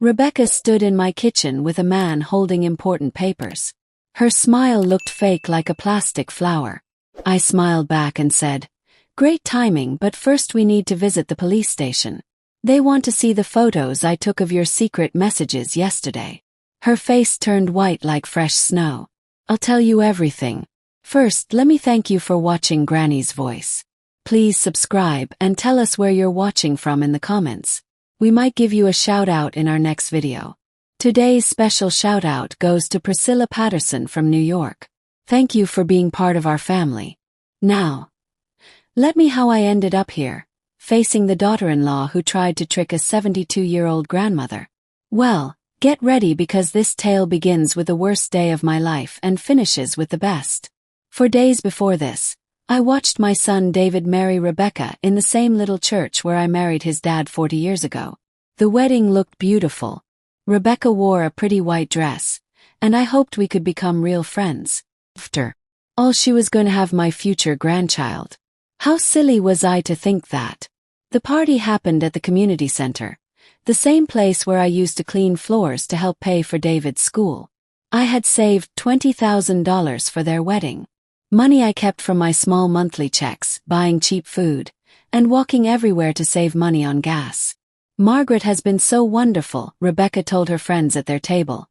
Rebecca stood in my kitchen with a man holding important papers. Her smile looked fake like a plastic flower. I smiled back and said, "Great timing, but first we need to visit the police station. They want to see the photos I took of your secret messages yesterday." Her face turned white like fresh snow. "I'll tell you everything. First, let me thank you for watching Granny's Voice. Please subscribe and tell us where you're watching from in the comments. We might give you a shout out in our next video." Today's special shout out goes to Priscilla Patterson from New York. Thank you for being part of our family. Now, let me how I ended up here, facing the daughter-in-law who tried to trick a 72-year-old grandmother. Well, get ready because this tale begins with the worst day of my life and finishes with the best. For days before this, I watched my son David marry Rebecca in the same little church where I married his dad 40 years ago. The wedding looked beautiful. Rebecca wore a pretty white dress, and I hoped we could become real friends. After all, she was going to have my future grandchild. How silly was I to think that? The party happened at the community center, the same place where I used to clean floors to help pay for David's school. I had saved $20,000 for their wedding. Money I kept from my small monthly checks, buying cheap food, and walking everywhere to save money on gas. "Margaret has been so wonderful," Rebecca told her friends at their table.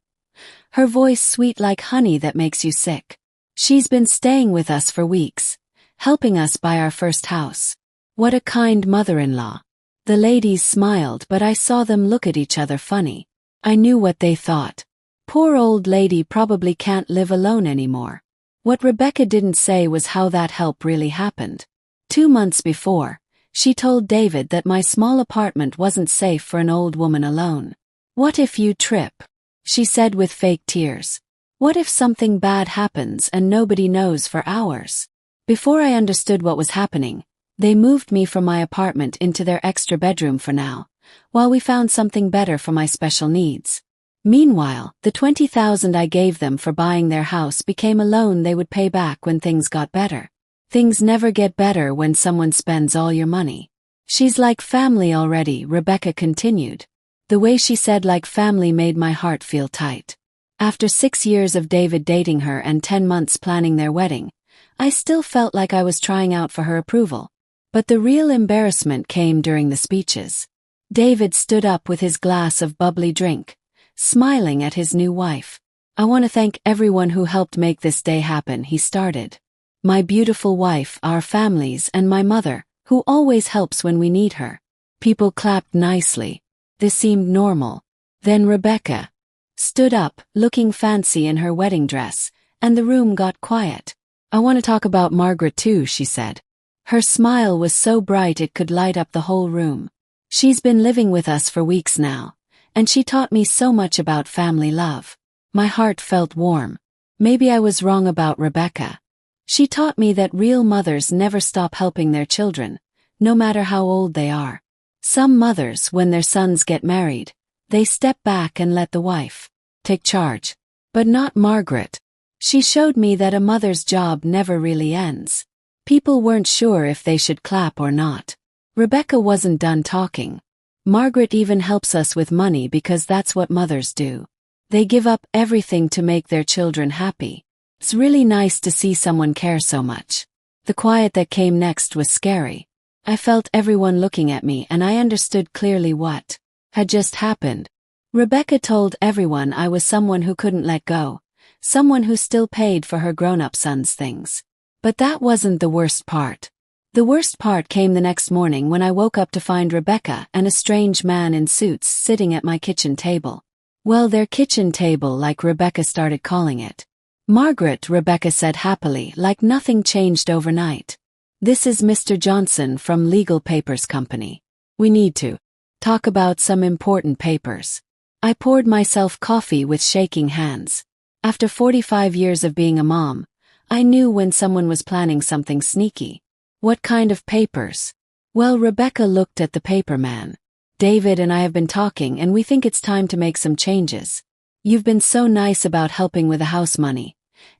"Her voice sweet like honey that makes you sick. She's been staying with us for weeks, helping us buy our first house. What a kind mother-in-law." The ladies smiled, but I saw them look at each other funny. I knew what they thought. Poor old lady probably can't live alone anymore. What Rebecca didn't say was how that help really happened. 2 months before, she told David that my small apartment wasn't safe for an old woman alone. "What if you trip?" she said with fake tears. "What if something bad happens and nobody knows for hours?" Before I understood what was happening, they moved me from my apartment into their extra bedroom for now, while we found something better for my special needs. Meanwhile, the $20,000 I gave them for buying their house became a loan they would pay back when things got better. Things never get better when someone spends all your money. "She's like family already," Rebecca continued. The way she said like family made my heart feel tight. After 6 years of David dating her and 10 months planning their wedding, I still felt like I was trying out for her approval. But the real embarrassment came during the speeches. David stood up with his glass of bubbly drink, smiling at his new wife. "I want to thank everyone who helped make this day happen," he started. "My beautiful wife, our families, and my mother, who always helps when we need her." People clapped nicely. This seemed normal. Then Rebecca stood up, looking fancy in her wedding dress, and the room got quiet. "I want to talk about Margaret too," she said. Her smile was so bright it could light up the whole room. "She's been living with us for weeks now, and she taught me so much about family love." My heart felt warm. Maybe I was wrong about Rebecca. She taught me that real mothers never stop helping their children, no matter how old they are. Some mothers, when their sons get married, they step back and let the wife take charge. But not Margaret. She showed me that a mother's job never really ends. People weren't sure if they should clap or not. Rebecca wasn't done talking. "Margaret even helps us with money because that's what mothers do. They give up everything to make their children happy. It's really nice to see someone care so much." The quiet that came next was scary. I felt everyone looking at me and I understood clearly what had just happened. Rebecca told everyone I was someone who couldn't let go, someone who still paid for her grown-up son's things. But that wasn't the worst part. The worst part came the next morning when I woke up to find Rebecca and a strange man in suits sitting at my kitchen table. Well, their kitchen table, like Rebecca started calling it. "Margaret," Rebecca said happily, like nothing changed overnight. "This is Mr. Johnson from Legal Papers Company. We need to talk about some important papers." I poured myself coffee with shaking hands. After 45 years of being a mom, I knew when someone was planning something sneaky. "What kind of papers?" Well, Rebecca looked at the paper man. "David and I have been talking and we think it's time to make some changes. You've been so nice about helping with the house money,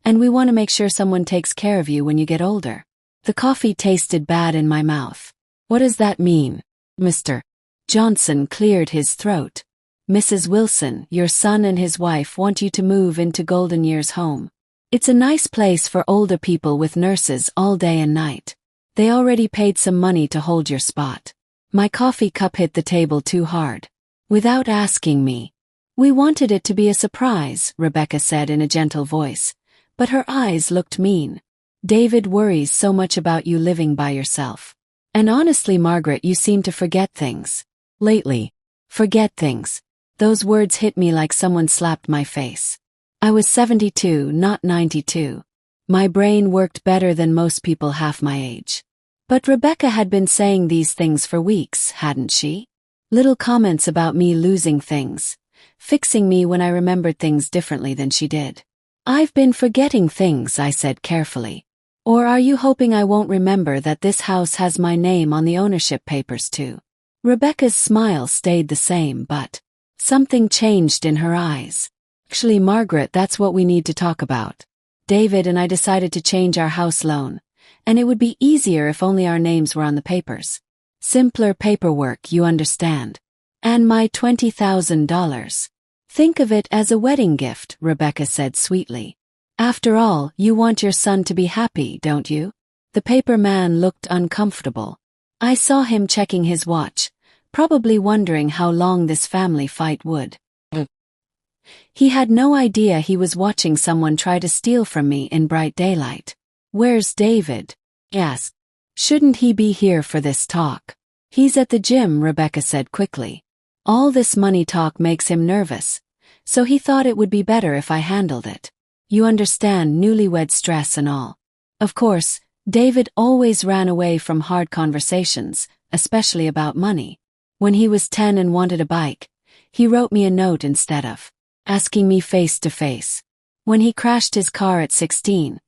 and we want to make sure someone takes care of you when you get older." The coffee tasted bad in my mouth. "What does that mean?" Mr. Johnson cleared his throat. Mrs. Wilson, your son and his wife want you to move into Golden Years home. It's a nice place for older people with nurses all day and night. They already paid some money to hold your spot. My coffee cup hit the table too hard. Without asking me. We wanted it to be a surprise, Rebecca said in a gentle voice, but her eyes looked mean. David worries so much about you living by yourself. And honestly, Margaret, you seem to forget things. Lately. Forget things. Those words hit me like someone slapped my face. I was 72, not 92. My brain worked better than most people half my age. But Rebecca had been saying these things for weeks, hadn't she? Little comments about me losing things, fixing me when I remembered things differently than she did. I've been forgetting things, I said carefully. Or are you hoping I won't remember that this house has my name on the ownership papers too? Rebecca's smile stayed the same, but something changed in her eyes. Actually, Margaret, that's what we need to talk about. David and I decided to change our house loan, and it would be easier if only our names were on the papers. Simpler paperwork, you understand. And my $20,000. Think of it as a wedding gift, Rebecca said sweetly. After all, you want your son to be happy, don't you? The paper man looked uncomfortable. I saw him checking his watch, probably wondering how long this family fight would. He had no idea he was watching someone try to steal from me in bright daylight. Where's David? He asked. Shouldn't he be here for this talk? He's at the gym, Rebecca said quickly. All this money talk makes him nervous, so he thought it would be better if I handled it. You understand newlywed stress and all. Of course, David always ran away from hard conversations, especially about money. When he was 10 and wanted a bike, he wrote me a note instead of asking me face to face. When he crashed his car at 16,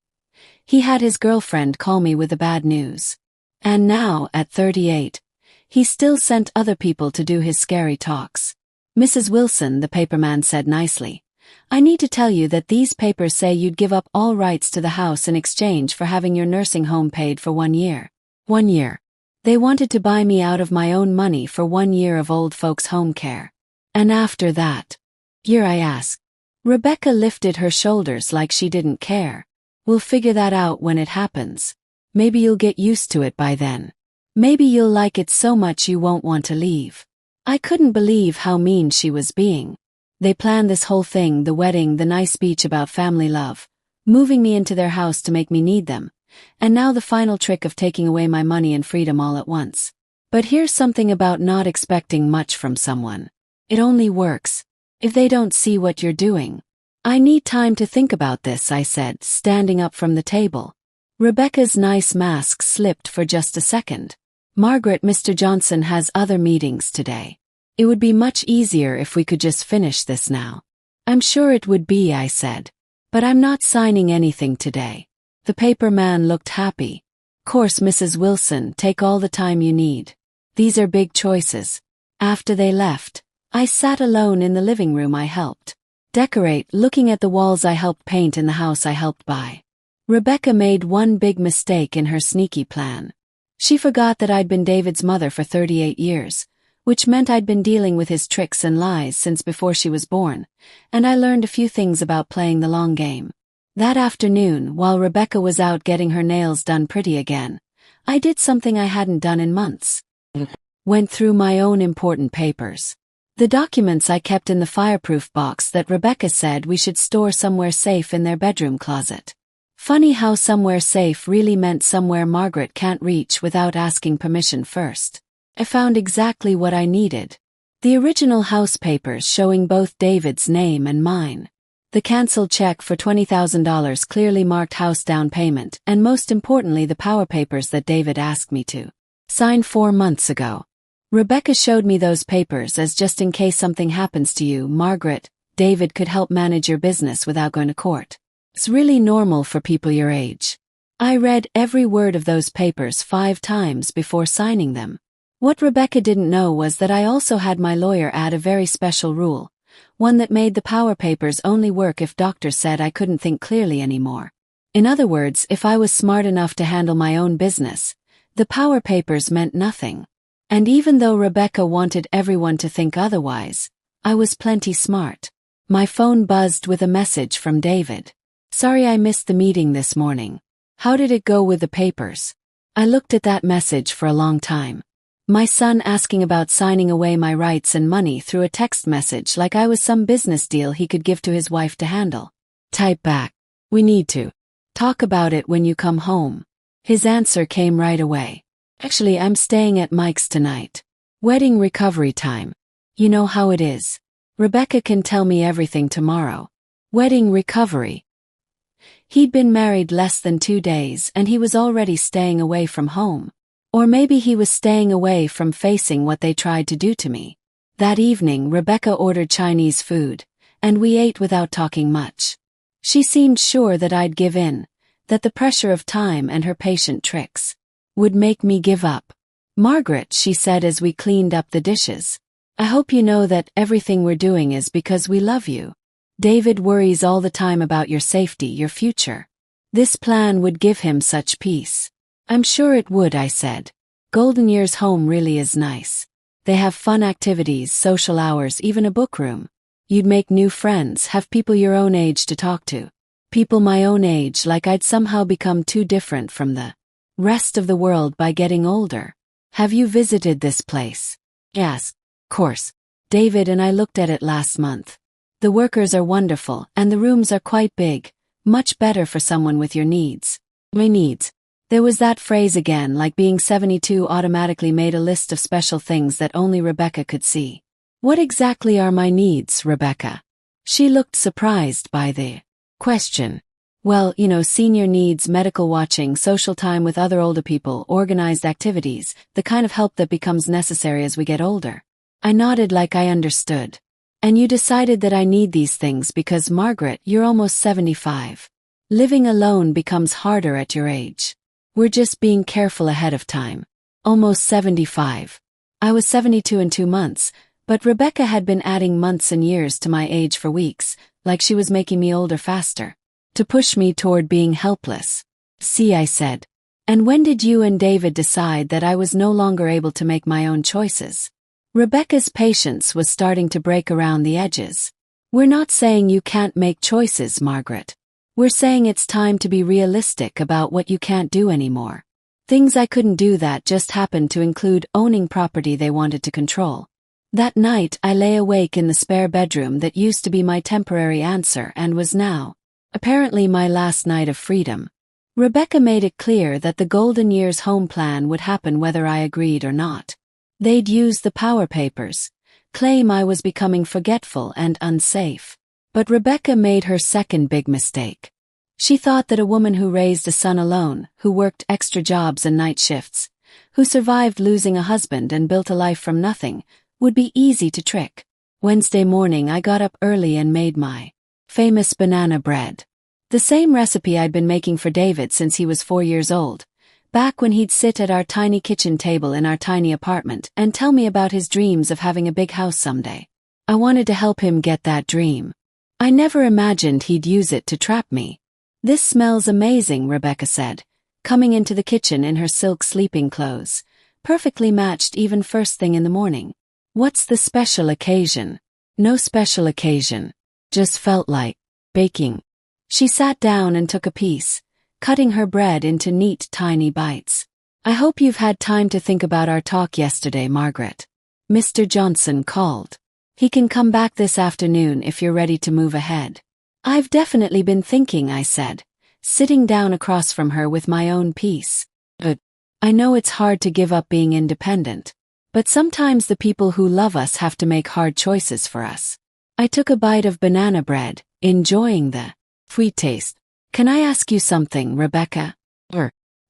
he had his girlfriend call me with the bad news. And now, at 38, he still sent other people to do his scary talks. Mrs. Wilson, the paperman said nicely, I need to tell you that these papers say you'd give up all rights to the house in exchange for having your nursing home paid for 1 year. 1 year. They wanted to buy me out of my own money for 1 year of old folks' home care. And after that, year, I asked. Rebecca lifted her shoulders like she didn't care. We'll figure that out when it happens. Maybe you'll get used to it by then. Maybe you'll like it so much you won't want to leave. I couldn't believe how mean she was being. They planned this whole thing, the wedding, the nice speech about family love, moving me into their house to make me need them, and now the final trick of taking away my money and freedom all at once. But here's something about not expecting much from someone. It only works if they don't see what you're doing. I need time to think about this, I said, standing up from the table. Rebecca's nice mask slipped for just a second. Margaret, Mr. Johnson has other meetings today. It would be much easier if we could just finish this now. I'm sure it would be, I said. But I'm not signing anything today. The paper man looked happy. Course, Mrs. Wilson, take all the time you need. These are big choices. After they left, I sat alone in the living room I helped decorate, looking at the walls I helped paint in the house I helped buy. Rebecca made one big mistake in her sneaky plan. She forgot that I'd been David's mother for 38 years, which meant I'd been dealing with his tricks and lies since before she was born, and I learned a few things about playing the long game. That afternoon, while Rebecca was out getting her nails done pretty again, I did something I hadn't done in months. Went through my own important papers. The documents I kept in the fireproof box that Rebecca said we should store somewhere safe in their bedroom closet. Funny how somewhere safe really meant somewhere Margaret can't reach without asking permission first. I found exactly what I needed. The original house papers showing both David's name and mine. The canceled check for $20,000 clearly marked house down payment, and most importantly the power papers that David asked me to sign 4 months ago. Rebecca showed me those papers as just in case something happens to you, Margaret, David could help manage your business without going to court. It's really normal for people your age. I read every word of those papers 5 times before signing them. What Rebecca didn't know was that I also had my lawyer add a very special rule, one that made the power papers only work if doctors said I couldn't think clearly anymore. In other words, if I was smart enough to handle my own business, the power papers meant nothing. And even though Rebecca wanted everyone to think otherwise, I was plenty smart. My phone buzzed with a message from David. Sorry I missed the meeting this morning. How did it go with the papers? I looked at that message for a long time. My son asking about signing away my rights and money through a text message like I was some business deal he could give to his wife to handle. Type back. We need to talk about it when you come home. His answer came right away. Actually, I'm staying at Mike's tonight. Wedding recovery time. You know how it is. Rebecca can tell me everything tomorrow. Wedding recovery. He'd been married less than 2 days and he was already staying away from home. Or maybe he was staying away from facing what they tried to do to me. That evening, Rebecca ordered Chinese food, and we ate without talking much. She seemed sure that I'd give in, that the pressure of time and her patient tricks would make me give up. Margaret, she said as we cleaned up the dishes, I hope you know that everything we're doing is because we love you. David worries all the time about your safety, your future. This plan would give him such peace. I'm sure it would, I said. Golden Years home really is nice. They have fun activities, social hours, even a book room. You'd make new friends, have people your own age to talk to. People my own age, like I'd somehow become too different from the rest of the world by getting older. Have you visited this place? Yes, of course. David and I looked at it last month. The workers are wonderful, and the rooms are quite big, much better for someone with your needs. My needs. There was that phrase again, like being 72 automatically made a list of special things that only Rebecca could see. What exactly are my needs, Rebecca? She looked surprised by the question. Well, senior needs, medical watching, social time with other older people, organized activities, the kind of help that becomes necessary as we get older. I nodded like I understood. And you decided that I need these things because, Margaret, you're almost 75. Living alone becomes harder at your age. We're just being careful ahead of time. Almost 75. I was 72 in 2 months, but Rebecca had been adding months and years to my age for weeks, like she was making me older faster. To push me toward being helpless. See, I said. And when did you and David decide that I was no longer able to make my own choices? Rebecca's patience was starting to break around the edges. We're not saying you can't make choices, Margaret. We're saying it's time to be realistic about what you can't do anymore. Things I couldn't do that just happened to include owning property they wanted to control. That night I lay awake in the spare bedroom that used to be my temporary answer and was now, apparently, my last night of freedom. Rebecca made it clear that the Golden Years home plan would happen whether I agreed or not. They'd use the power papers, claim I was becoming forgetful and unsafe. But Rebecca made her second big mistake. She thought that a woman who raised a son alone, who worked extra jobs and night shifts, who survived losing a husband and built a life from nothing, would be easy to trick. Wednesday morning I got up early and made my famous banana bread. The same recipe I'd been making for David since he was 4 years old, back when he'd sit at our tiny kitchen table in our tiny apartment and tell me about his dreams of having a big house someday. I wanted to help him get that dream. I never imagined he'd use it to trap me. This smells amazing, Rebecca said, coming into the kitchen in her silk sleeping clothes, perfectly matched even first thing in the morning. What's the special occasion? No special occasion. Just felt like baking. She sat down and took a piece, cutting her bread into neat, tiny bites. I hope you've had time to think about our talk yesterday, Margaret. Mr. Johnson called. He can come back this afternoon if you're ready to move ahead. I've definitely been thinking, I said, sitting down across from her with my own piece. I know it's hard to give up being independent, but sometimes the people who love us have to make hard choices for us. I took a bite of banana bread, enjoying the sweet taste. Can I ask you something, Rebecca?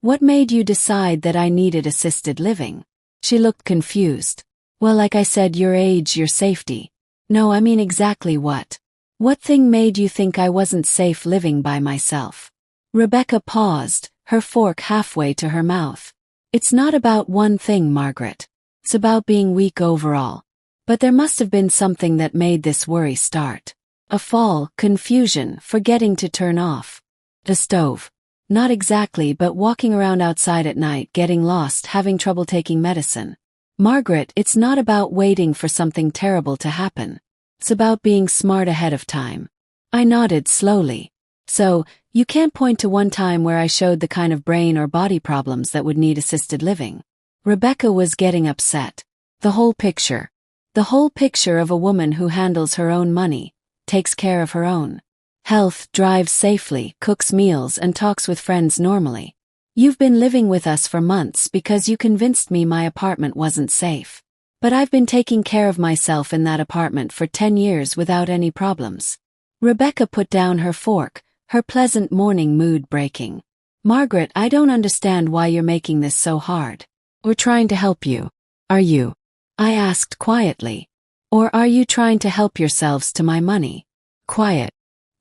What made you decide that I needed assisted living? She looked confused. Well, like I said, your age, your safety. No, I mean exactly what. What thing made you think I wasn't safe living by myself? Rebecca paused, her fork halfway to her mouth. It's not about one thing, Margaret. It's about being weak overall. But there must have been something that made this worry start. A fall, confusion, forgetting to turn off the stove. Not exactly, but walking around outside at night, getting lost, having trouble taking medicine. Margaret, it's not about waiting for something terrible to happen. It's about being smart ahead of time. I nodded slowly. So, you can't point to one time where I showed the kind of brain or body problems that would need assisted living. Rebecca was getting upset. The whole picture. The whole picture of a woman who handles her own money, takes care of her own health, drives safely, cooks meals, and talks with friends normally. You've been living with us for months because you convinced me my apartment wasn't safe. But I've been taking care of myself in that apartment for 10 years without any problems. Rebecca put down her fork, her pleasant morning mood breaking. Margaret, I don't understand why you're making this so hard. We're trying to help you. Are you? I asked quietly. Or are you trying to help yourselves to my money? Quiet.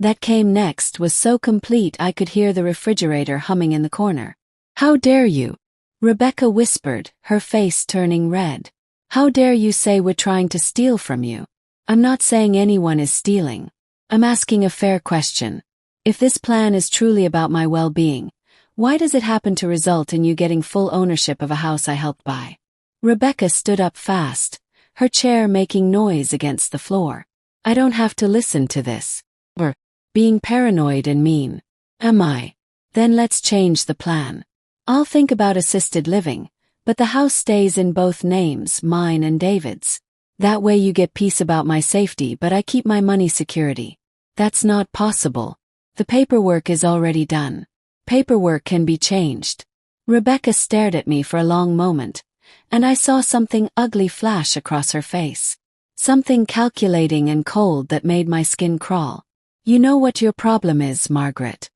That came next was so complete I could hear the refrigerator humming in the corner. How dare you? Rebecca whispered, her face turning red. How dare you say we're trying to steal from you? I'm not saying anyone is stealing. I'm asking a fair question. If this plan is truly about my well-being, why does it happen to result in you getting full ownership of a house I helped buy? Rebecca stood up fast, her chair making noise against the floor. I don't have to listen to this. Being paranoid and mean. Am I? Then let's change the plan. I'll think about assisted living, but the house stays in both names, mine and David's. That way you get peace about my safety but I keep my money security. That's not possible. The paperwork is already done. Paperwork can be changed. Rebecca stared at me for a long moment, and I saw something ugly flash across her face. Something calculating and cold that made my skin crawl. You know what your problem is, Margaret?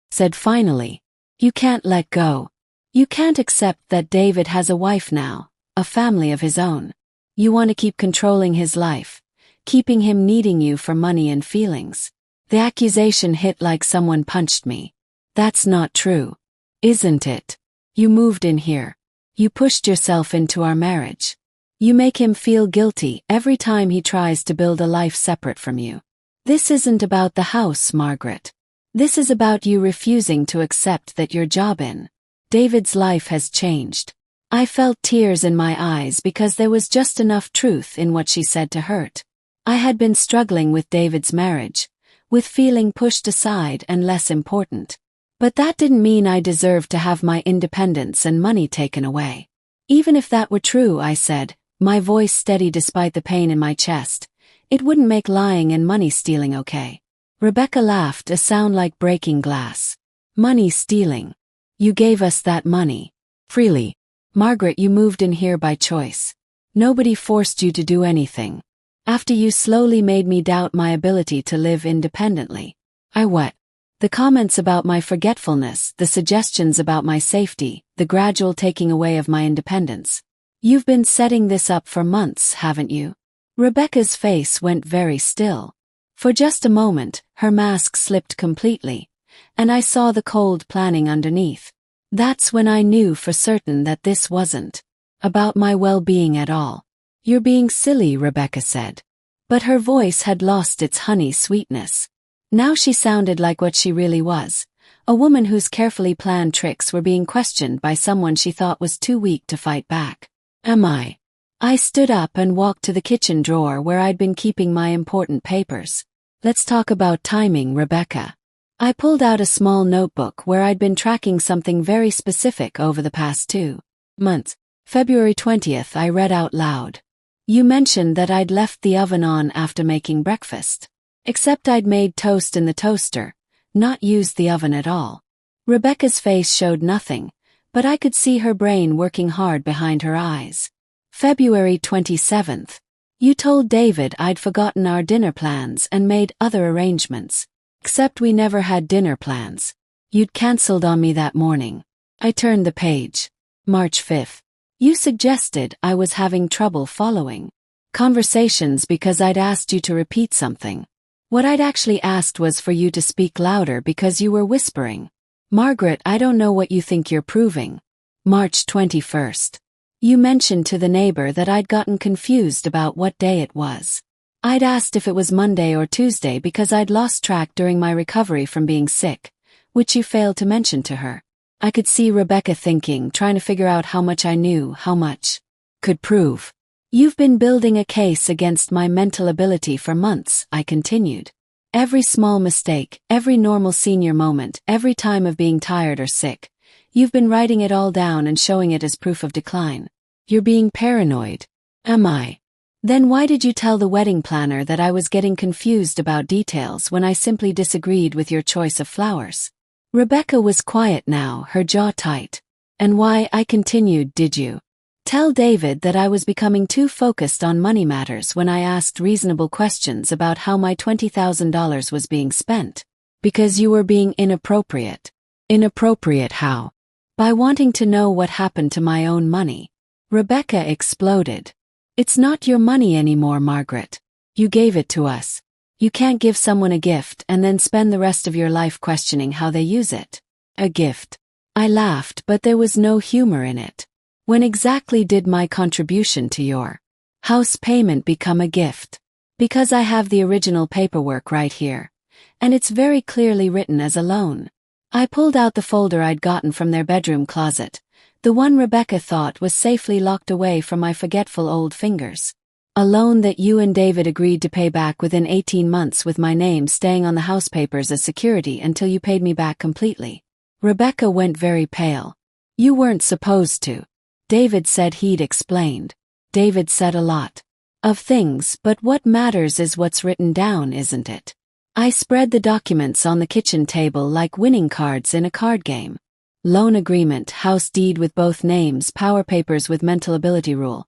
Said finally. You can't let go. You can't accept that David has a wife now, a family of his own. You want to keep controlling his life, keeping him needing you for money and feelings. The accusation hit like someone punched me. That's not true. Isn't it? You moved in here. You pushed yourself into our marriage. You make him feel guilty every time he tries to build a life separate from you. This isn't about the house, Margaret. This is about you refusing to accept that your job in David's life has changed. I felt tears in my eyes because there was just enough truth in what she said to hurt. I had been struggling with David's marriage, with feeling pushed aside and less important. But that didn't mean I deserved to have my independence and money taken away. Even if that were true, I said, my voice steady despite the pain in my chest, it wouldn't make lying and money stealing okay. Rebecca laughed, a sound like breaking glass. Money stealing. You gave us that money. Freely. Margaret, you moved in here by choice. Nobody forced you to do anything. After you slowly made me doubt my ability to live independently. The comments about my forgetfulness, the suggestions about my safety, the gradual taking away of my independence. You've been setting this up for months, haven't you? Rebecca's face went very still. For just a moment, her mask slipped completely, and I saw the cold planning underneath. That's when I knew for certain that this wasn't about my well-being at all. You're being silly, Rebecca said. But her voice had lost its honey sweetness. Now she sounded like what she really was, a woman whose carefully planned tricks were being questioned by someone she thought was too weak to fight back. Am I? I stood up and walked to the kitchen drawer where I'd been keeping my important papers. Let's talk about timing, Rebecca. I pulled out a small notebook where I'd been tracking something very specific over the past 2 months. February 20th, I read out loud. You mentioned that I'd left the oven on after making breakfast. Except I'd made toast in the toaster, not used the oven at all. Rebecca's face showed nothing, but I could see her brain working hard behind her eyes. February 27th. You told David I'd forgotten our dinner plans and made other arrangements. Except we never had dinner plans. You'd cancelled on me that morning. I turned the page. March 5th. You suggested I was having trouble following conversations because I'd asked you to repeat something. What I'd actually asked was for you to speak louder because you were whispering. Margaret, I don't know what you think you're proving. March 21st. You mentioned to the neighbor that I'd gotten confused about what day it was. I'd asked if it was Monday or Tuesday because I'd lost track during my recovery from being sick, which you failed to mention to her. I could see Rebecca thinking, trying to figure out how much I knew, how much could prove. You've been building a case against my mental ability for months, I continued. Every small mistake, every normal senior moment, every time of being tired or sick. You've been writing it all down and showing it as proof of decline. You're being paranoid. Am I? Then why did you tell the wedding planner that I was getting confused about details when I simply disagreed with your choice of flowers? Rebecca was quiet now, her jaw tight. And why, I continued, did you tell David that I was becoming too focused on money matters when I asked reasonable questions about how my $20,000 was being spent? Because you were being inappropriate. Inappropriate how? By wanting to know what happened to my own money. Rebecca exploded. It's not your money anymore, Margaret. You gave it to us. You can't give someone a gift and then spend the rest of your life questioning how they use it. A gift. I laughed, but there was no humor in it. When exactly did my contribution to your house payment become a gift? Because I have the original paperwork right here. And it's very clearly written as a loan. I pulled out the folder I'd gotten from their bedroom closet, the one Rebecca thought was safely locked away from my forgetful old fingers. A loan that you and David agreed to pay back within 18 months with my name staying on the house papers as security until you paid me back completely. Rebecca went very pale. You weren't supposed to. David said he'd explained. David said a lot of things, but what matters is what's written down, isn't it? I spread the documents on the kitchen table like winning cards in a card game. Loan agreement, house deed with both names, power papers with mental ability rule.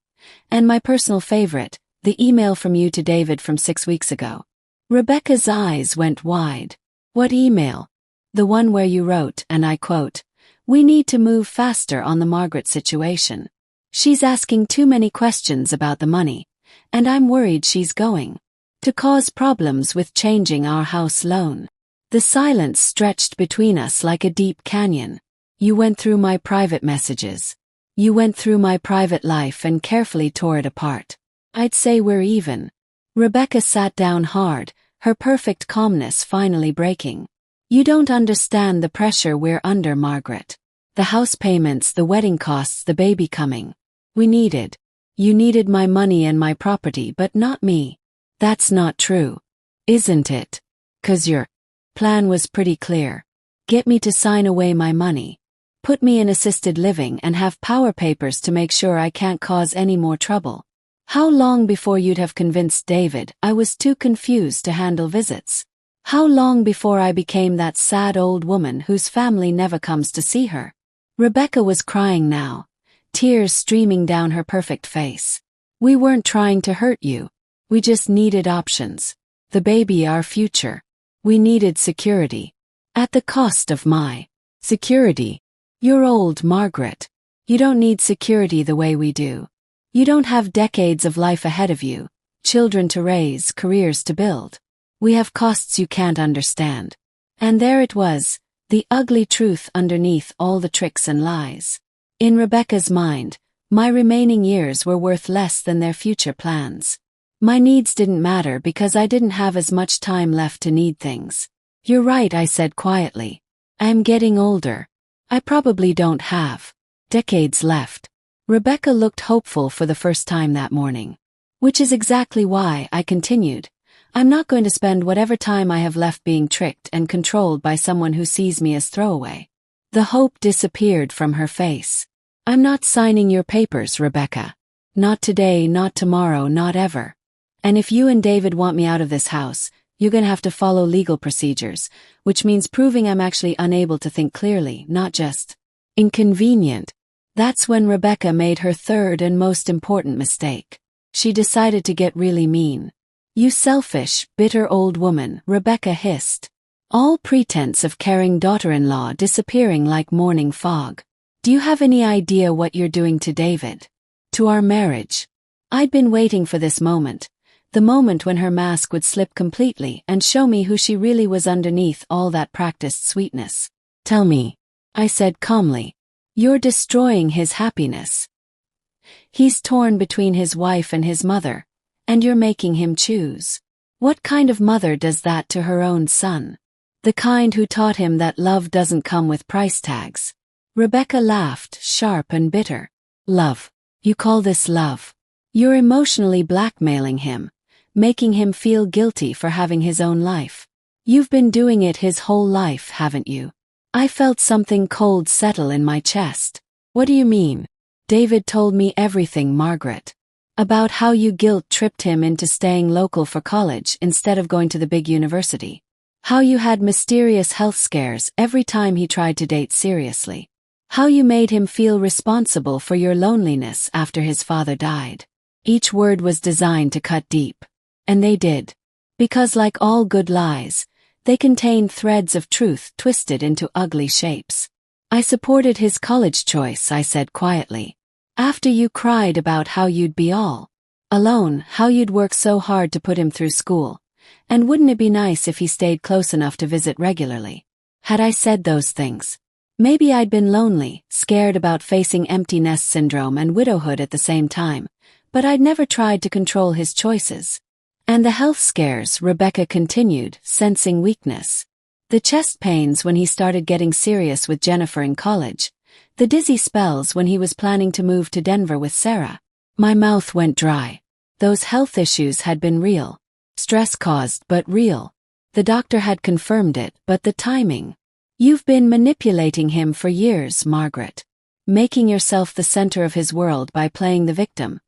And my personal favorite, the email from you to David from 6 weeks ago. Rebecca's eyes went wide. What email? The one where you wrote, and I quote, "We need to move faster on the Margaret situation. She's asking too many questions about the money, and I'm worried she's going to cause problems with changing our house loan." The silence stretched between us like a deep canyon. You went through my private messages. You went through my private life and carefully tore it apart. I'd say we're even. Rebecca sat down hard, her perfect calmness finally breaking. You don't understand the pressure we're under, Margaret. The house payments, the wedding costs, the baby coming. You needed my money and my property, but not me. That's not true. Isn't it? 'Cause your plan was pretty clear. Get me to sign away my money. Put me in assisted living and have power papers to make sure I can't cause any more trouble. How long before you'd have convinced David I was too confused to handle visits? How long before I became that sad old woman whose family never comes to see her? Rebecca was crying now, tears streaming down her perfect face. We weren't trying to hurt you. We just needed options. The baby, our future. We needed security. At the cost of my security. You're old, Margaret. You don't need security the way we do. You don't have decades of life ahead of you, children to raise, careers to build. We have costs you can't understand. And there it was, the ugly truth underneath all the tricks and lies. In Rebecca's mind, my remaining years were worth less than their future plans. My needs didn't matter because I didn't have as much time left to need things. You're right, I said quietly. I'm getting older. I probably don't have decades left. Rebecca looked hopeful for the first time that morning. Which is exactly why, I continued, I'm not going to spend whatever time I have left being tricked and controlled by someone who sees me as throwaway. The hope disappeared from her face. I'm not signing your papers, Rebecca. Not today, not tomorrow, not ever. And if you and David want me out of this house, you're going to have to follow legal procedures, which means proving I'm actually unable to think clearly, not just inconvenient. That's when Rebecca made her third and most important mistake. She decided to get really mean. You selfish, bitter old woman, Rebecca hissed. All pretense of caring daughter-in-law disappearing like morning fog. Do you have any idea what you're doing to David? To our marriage? I'd been waiting for this moment. The moment when her mask would slip completely and show me who she really was underneath all that practiced sweetness. Tell me, I said calmly. You're destroying his happiness. He's torn between his wife and his mother, and you're making him choose. What kind of mother does that to her own son? The kind who taught him that love doesn't come with price tags. Rebecca laughed, sharp and bitter. Love. You call this love? You're emotionally blackmailing him, making him feel guilty for having his own life. You've been doing it his whole life, haven't you? I felt something cold settle in my chest. What do you mean? David told me everything, Margaret. About how you guilt-tripped him into staying local for college instead of going to the big university. How you had mysterious health scares every time he tried to date seriously. How you made him feel responsible for your loneliness after his father died. Each word was designed to cut deep. And they did. Because like all good lies, they contained threads of truth twisted into ugly shapes. I supported his college choice, I said quietly. After you cried about how you'd be all alone, how you'd work so hard to put him through school. And wouldn't it be nice if he stayed close enough to visit regularly? Had I said those things? Maybe I'd been lonely, scared about facing empty nest syndrome and widowhood at the same time, but I'd never tried to control his choices. And the health scares, Rebecca continued, sensing weakness. The chest pains when he started getting serious with Jennifer in college. The dizzy spells when he was planning to move to Denver with Sarah. My mouth went dry. Those health issues had been real. Stress caused, but real. The doctor had confirmed it, but the timing. You've been manipulating him for years, Margaret. Making yourself the center of his world by playing the victim.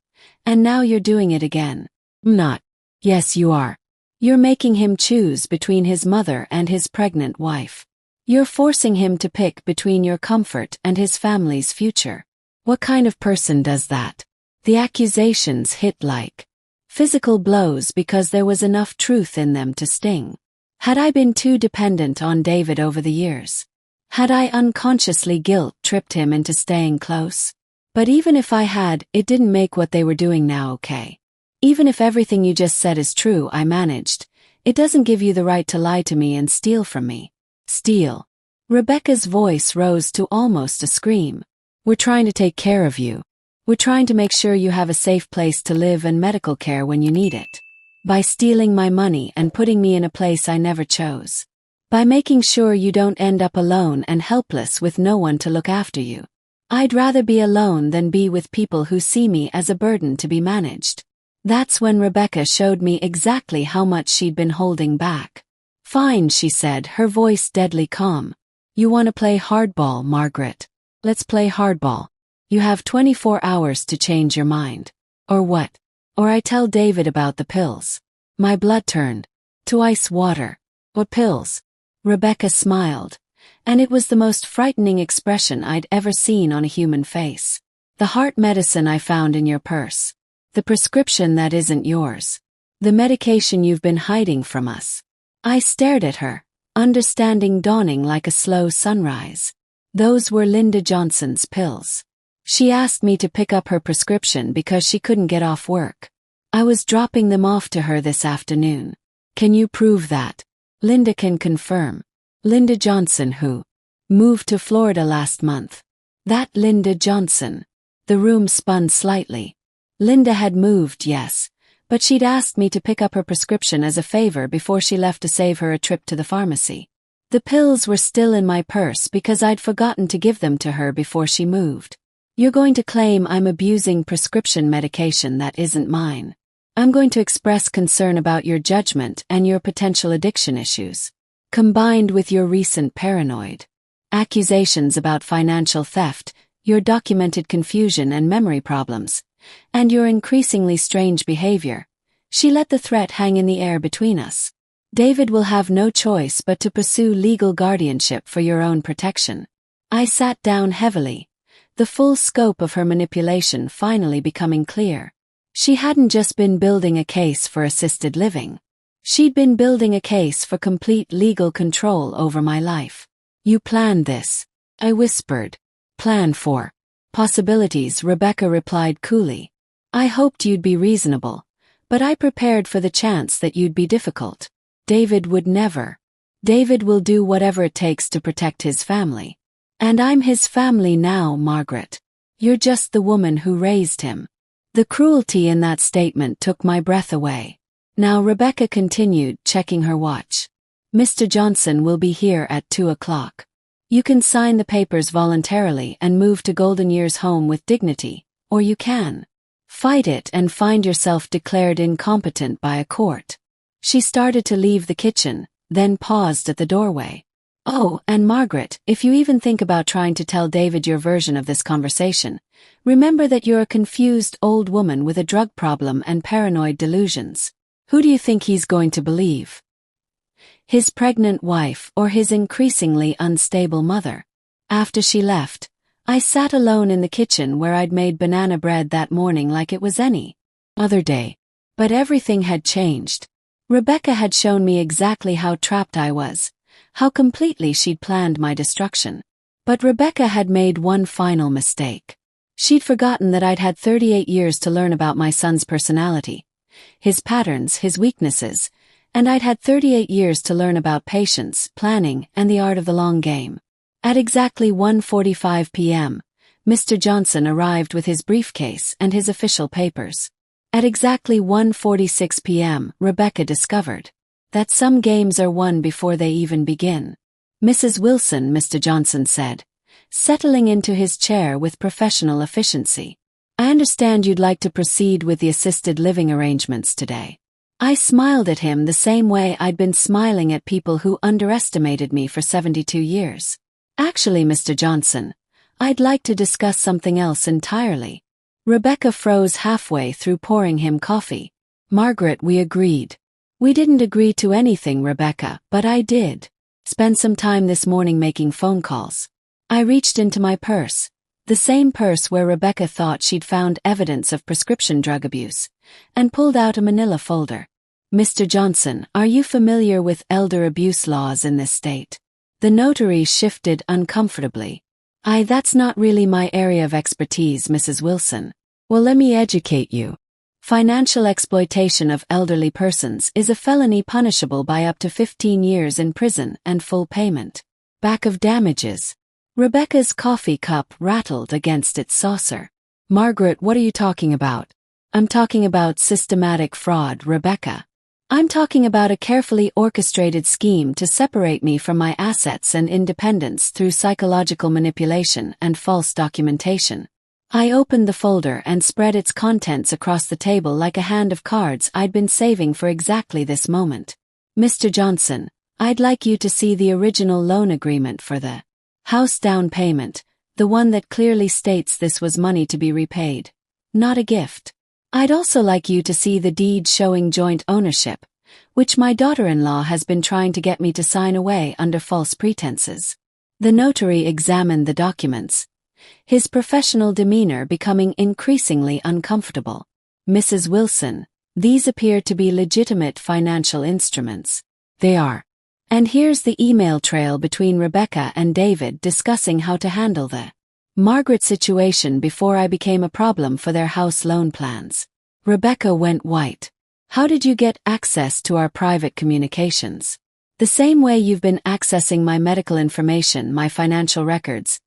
And now you're doing it again. Not. Yes, you are. You're making him choose between his mother and his pregnant wife. You're forcing him to pick between your comfort and his family's future. What kind of person does that? The accusations hit like physical blows because there was enough truth in them to sting. Had I been too dependent on David over the years? Had I unconsciously guilt-tripped him into staying close? But even if I had, it didn't make what they were doing now okay. Even if everything you just said is true, I managed. It doesn't give you the right to lie to me and steal from me. Steal. Rebecca's voice rose to almost a scream. We're trying to take care of you. We're trying to make sure you have a safe place to live and medical care when you need it. By stealing my money and putting me in a place I never chose. By making sure you don't end up alone and helpless with no one to look after you. I'd rather be alone than be with people who see me as a burden to be managed. That's when Rebecca showed me exactly how much she'd been holding back. Fine, she said, her voice deadly calm. You want to play hardball, Margaret? Let's play hardball. You have 24 hours to change your mind. Or what? Or I tell David about the pills. My blood turned to ice water. What pills? Rebecca smiled, and it was the most frightening expression I'd ever seen on a human face. The heart medicine I found in your purse. The prescription that isn't yours. The medication you've been hiding from us. I stared at her, understanding dawning like a slow sunrise. Those were Linda Johnson's pills. She asked me to pick up her prescription because she couldn't get off work. I was dropping them off to her this afternoon. Can you prove that? Linda can confirm. Linda Johnson who moved to Florida last month. That Linda Johnson. The room spun slightly. Linda had moved, yes, but she'd asked me to pick up her prescription as a favor before she left to save her a trip to the pharmacy. The pills were still in my purse because I'd forgotten to give them to her before she moved. You're going to claim I'm abusing prescription medication that isn't mine. I'm going to express concern about your judgment and your potential addiction issues, combined with your recent paranoid accusations about financial theft, your documented confusion and memory problems, and your increasingly strange behavior. She let the threat hang in the air between us. David will have no choice but to pursue legal guardianship for your own protection. I sat down heavily, the full scope of her manipulation finally becoming clear. She hadn't just been building a case for assisted living. She'd been building a case for complete legal control over my life. You planned this, I whispered. Plan for possibilities, Rebecca replied coolly. I hoped you'd be reasonable, but I prepared for the chance that you'd be difficult. David would never. David will do whatever it takes to protect his family. And I'm his family now, Margaret. You're just the woman who raised him. The cruelty in that statement took my breath away. Now Rebecca continued, checking her watch. Mr. Johnson will be here at 2 o'clock. You can sign the papers voluntarily and move to Golden Years Home with dignity, or you can Fight it and find yourself declared incompetent by a court. She started to leave the kitchen, then paused at the doorway. Oh, and Margaret, if you even think about trying to tell David your version of this conversation, remember that you're a confused old woman with a drug problem and paranoid delusions. Who do you think he's going to believe? His pregnant wife or his increasingly unstable mother? After she left, I sat alone in the kitchen where I'd made banana bread that morning like it was any other day. But everything had changed. Rebecca had shown me exactly how trapped I was, how completely she'd planned my destruction. But Rebecca had made one final mistake. She'd forgotten that I'd had 38 years to learn about my son's personality, his patterns, his weaknesses, and I'd had 38 years to learn about patience, planning, and the art of the long game. At exactly 1:45 p.m., Mr. Johnson arrived with his briefcase and his official papers. At exactly 1:46 p.m., Rebecca discovered that some games are won before they even begin. Mrs. Wilson, Mr. Johnson said, settling into his chair with professional efficiency. I understand you'd like to proceed with the assisted living arrangements today. I smiled at him the same way I'd been smiling at people who underestimated me for 72 years. Actually, Mr. Johnson, I'd like to discuss something else entirely. Rebecca froze halfway through pouring him coffee. Margaret, we agreed. We didn't agree to anything, Rebecca, but I did. Spend some time this morning making phone calls. I reached into my purse, the same purse where Rebecca thought she'd found evidence of prescription drug abuse, and pulled out a manila folder. Mr. Johnson, are you familiar with elder abuse laws in this state? The notary shifted uncomfortably. That's not really my area of expertise, Mrs. Wilson. Well, let me educate you. Financial exploitation of elderly persons is a felony punishable by up to 15 years in prison and full payment. Back of damages. Rebecca's coffee cup rattled against its saucer. Margaret, what are you talking about? I'm talking about systematic fraud, Rebecca. I'm talking about a carefully orchestrated scheme to separate me from my assets and independence through psychological manipulation and false documentation. I opened the folder and spread its contents across the table like a hand of cards I'd been saving for exactly this moment. Mr. Johnson, I'd like you to see the original loan agreement for the house down payment, the one that clearly states this was money to be repaid, not a gift. I'd also like you to see the deed showing joint ownership, which my daughter-in-law has been trying to get me to sign away under false pretenses. The notary examined the documents, his professional demeanor becoming increasingly uncomfortable. Mrs. Wilson, these appear to be legitimate financial instruments. They are. And here's the email trail between Rebecca and David discussing how to handle the Margaret situation before I became a problem for their house loan plans. Rebecca went white. How did you get access to our private communications? The same way you've been accessing my medical information, my financial records,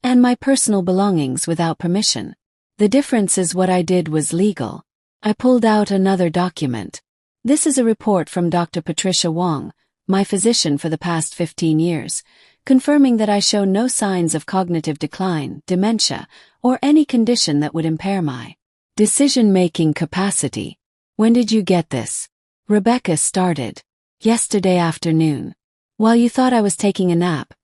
and my personal belongings without permission. The difference is what I did was legal. I pulled out another document. This is a report from Dr. Patricia Wong, my physician for the past 15 years, confirming that I show no signs of cognitive decline, dementia, or any condition that would impair my decision-making capacity. When did you get this? Rebecca started. Yesterday afternoon. While you thought I was taking a nap,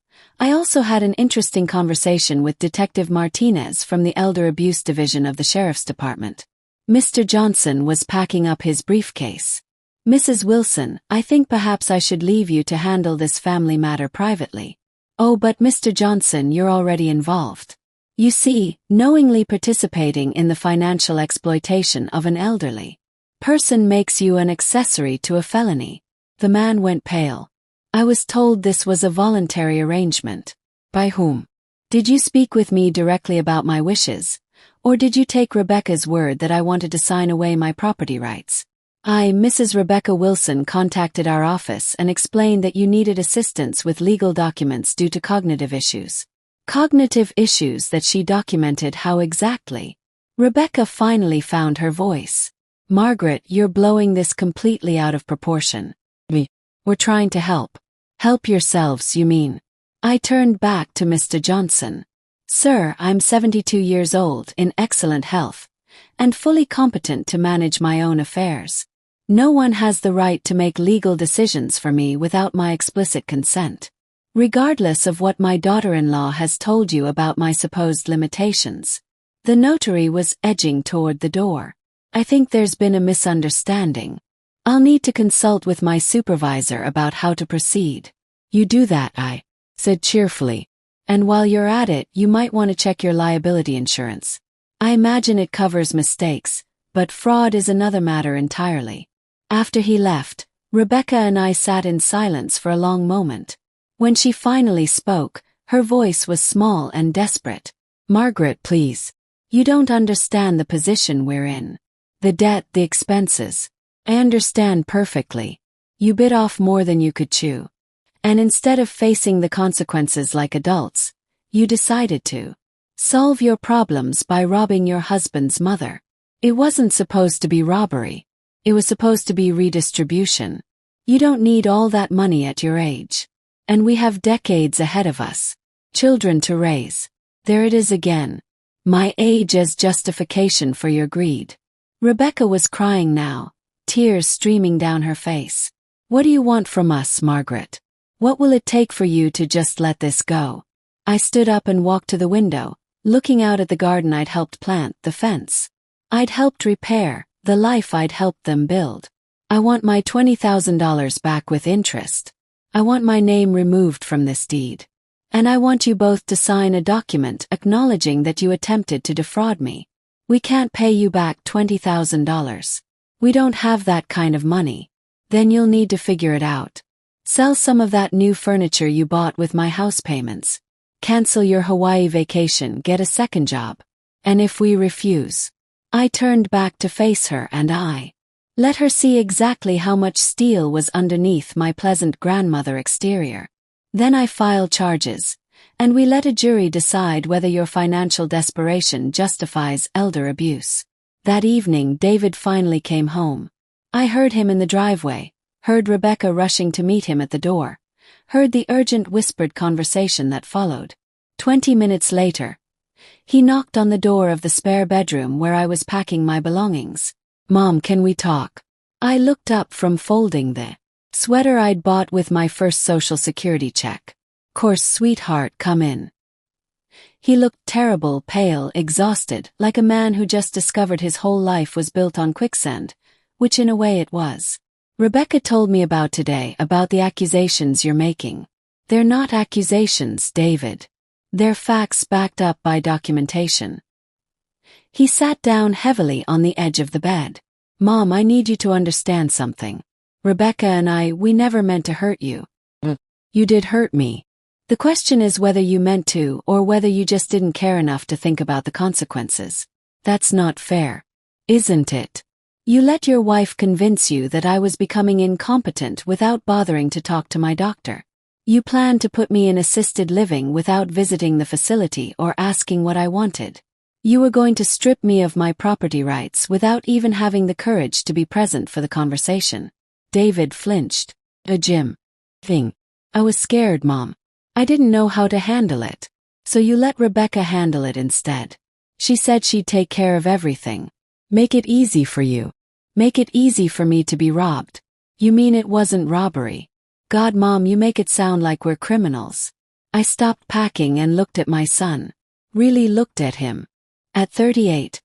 I also had an interesting conversation with Detective Martinez from the Elder Abuse Division of the Sheriff's Department. Mr. Johnson was packing up his briefcase. Mrs. Wilson, I think perhaps I should leave you to handle this family matter privately. Oh, but Mr. Johnson, you're already involved. You see, knowingly participating in the financial exploitation of an elderly person makes you an accessory to a felony. The man went pale. I was told this was a voluntary arrangement. By whom? Did you speak with me directly about my wishes, or did you take Rebecca's word that I wanted to sign away my property rights? Mrs. Rebecca Wilson contacted our office and explained that you needed assistance with legal documents due to cognitive issues. Cognitive issues that she documented how exactly? Rebecca finally found her voice. Margaret, you're blowing this completely out of proportion. We're trying to help. Help yourselves, you mean? I turned back to Mr. Johnson. Sir, I'm 72 years old, in excellent health, and fully competent to manage my own affairs. No one has the right to make legal decisions for me without my explicit consent. Regardless of what my daughter-in-law has told you about my supposed limitations. The notary was edging toward the door. I think there's been a misunderstanding. I'll need to consult with my supervisor about how to proceed. You do that, I said cheerfully. And while you're at it, you might want to check your liability insurance. I imagine it covers mistakes, but fraud is another matter entirely. After he left, Rebecca and I sat in silence for a long moment. When she finally spoke, her voice was small and desperate. Margaret, please. You don't understand the position we're in. The debt, the expenses. I understand perfectly. You bit off more than you could chew. And instead of facing the consequences like adults, you decided to solve your problems by robbing your husband's mother. It wasn't supposed to be robbery. It was supposed to be redistribution. You don't need all that money at your age. And we have decades ahead of us. Children to raise. There it is again. My age as justification for your greed. Rebecca was crying now, tears streaming down her face. What do you want from us, Margaret? What will it take for you to just let this go? I stood up and walked to the window, looking out at the garden I'd helped plant, the fence I'd helped repair, the life I'd helped them build. I want my $20,000 back with interest. I want my name removed from this deed. And I want you both to sign a document acknowledging that you attempted to defraud me. We can't pay you back $20,000. We don't have that kind of money. Then you'll need to figure it out. Sell some of that new furniture you bought with my house payments. Cancel your Hawaii vacation, get a second job. And if we refuse, I turned back to face her and I let her see exactly how much steel was underneath my pleasant grandmother exterior. Then I filed charges, and we let a jury decide whether your financial desperation justifies elder abuse. That evening David finally came home. I heard him in the driveway, heard Rebecca rushing to meet him at the door, heard the urgent whispered conversation that followed. 20 minutes later, he knocked on the door of the spare bedroom where I was packing my belongings. Mom, can we talk? I looked up from folding the sweater I'd bought with my first Social Security check. Course, sweetheart, come in. He looked terrible, pale, exhausted, like a man who just discovered his whole life was built on quicksand, which in a way it was. Rebecca told me about today, about the accusations you're making. They're not accusations, David. They're facts backed up by documentation. He sat down heavily on the edge of the bed. Mom, I need you to understand something. Rebecca and we never meant to hurt you. You did hurt me. The question is whether you meant to or whether you just didn't care enough to think about the consequences. That's not fair. Isn't it? You let your wife convince you that I was becoming incompetent without bothering to talk to my doctor. You planned to put me in assisted living without visiting the facility or asking what I wanted. You were going to strip me of my property rights without even having the courage to be present for the conversation. David flinched. A Jim thing. I was scared, Mom. I didn't know how to handle it. So you let Rebecca handle it instead. She said she'd take care of everything. Make it easy for you. Make it easy for me to be robbed. You mean it wasn't robbery? God, Mom, you make it sound like we're criminals. I stopped packing and looked at my son. Really looked at him. At 38,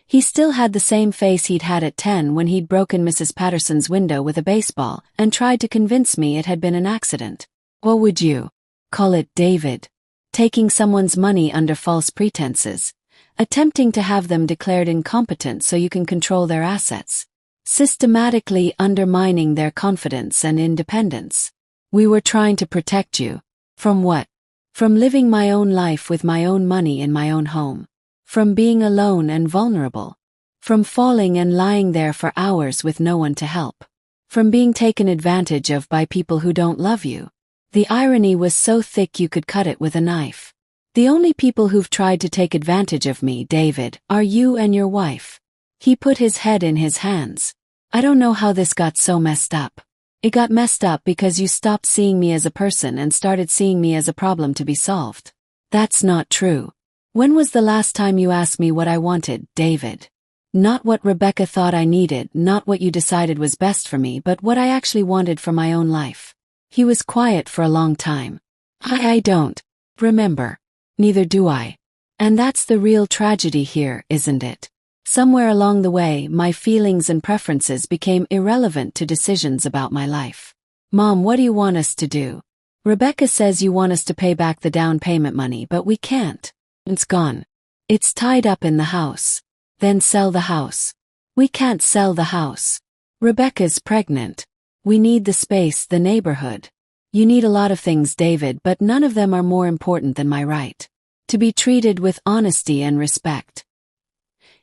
he still had the same face he'd had at 10 when he'd broken Mrs. Patterson's window with a baseball and tried to convince me it had been an accident. What would you call it, David? Taking someone's money under false pretenses. Attempting to have them declared incompetent so you can control their assets. Systematically undermining their confidence and independence. We were trying to protect you. From what? From living my own life with my own money in my own home. From being alone and vulnerable. From falling and lying there for hours with no one to help. From being taken advantage of by people who don't love you. The irony was so thick you could cut it with a knife. The only people who've tried to take advantage of me, David, are you and your wife. He put his head in his hands. I don't know how this got so messed up. It got messed up because you stopped seeing me as a person and started seeing me as a problem to be solved. That's not true. When was the last time you asked me what I wanted, David? Not what Rebecca thought I needed, not what you decided was best for me, but what I actually wanted for my own life. He was quiet for a long time. I don't remember. Neither do I. And that's the real tragedy here, isn't it? Somewhere along the way, my feelings and preferences became irrelevant to decisions about my life. Mom, what do you want us to do? Rebecca says you want us to pay back the down payment money, but we can't. It's gone. It's tied up in the house. Then sell the house. We can't sell the house. Rebecca's pregnant. We need the space, the neighborhood. You need a lot of things, David, but none of them are more important than my right to be treated with honesty and respect.